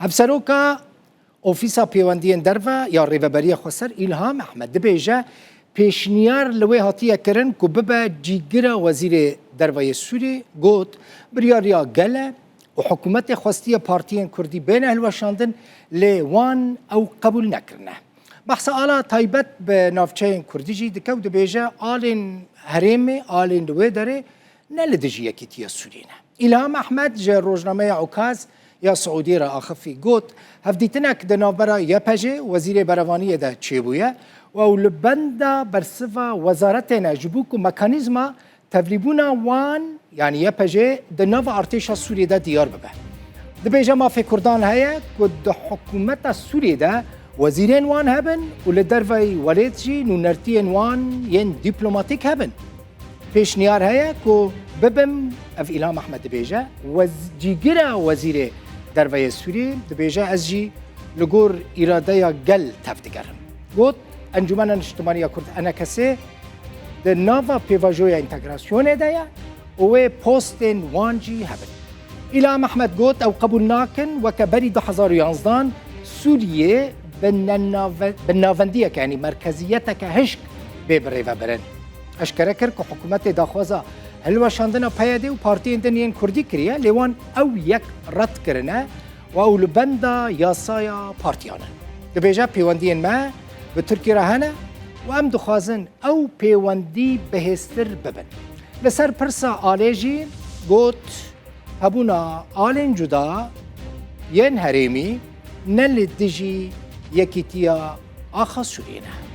هفسروکا اوفیسا پیوندین دروا یا ریوبری خسر ایلهام احمد دبیجه پیشنیار لوی هاتیه کرن که ببا جیگر وزیر دروای سوری گوت بریاریا گله و حکومت خواستی پارتیین کردی بین الوشاندن لیوان او قبول نکرنه. بحث آلا تایبت به نافچه کردی جی دکو دبیجه آلین هرمی آلین لوی داره نلدجی یکی تیه سورینه. ایلهام احمد جه روزنامه عکاز یا سعودی را آخفی گوت هفدیتنک دنابرا یا پجه وزیر بروانی ده چه بویه و لبنده برسوا وزارتنا جبوک و مکانیزما تفلیبونا وان یعنی یا پجه دناو ارتش سوریه ده دیار ببه. دبیجه ما فکردان هیا که ده حکومت سوریه ده وزیرین وان هبن و لدروی ولید جی نونرتین وان ین دیپلوماتیک هبن. پیشنیار هیا که ببم اف ایلهام احمد دبیجه جیگر وزیر دروی سوریه دبیجه از جی لگور اراده یا گل تفتگرم. گوت انجمن اجتماعی کرد انا کسی ده ناوا پیواجوی انتگراسیون دیا و پوستین وانجی هبن. ایلهام احمد گوت او قبول ناکن و کبری 2011 سوریه بالناوندیه که یعنی مرکزیت که هشک ببره و برن. اشکره کرد که حکومت داخوازه هلوشاندن پیاده و پارتی اندنین کردی کریه لیوان او یک رد کرنه و او لبنده یاسایا پارتیانه. دبیجه پیوندین ما به ترکی رهانه و ام دخوازن او پیوندی بهستر ببن. لسر پرسا آلیجی گوت هبونا آلین جدا ین هریمی نل دیجی یکی تیا آخا سورینه.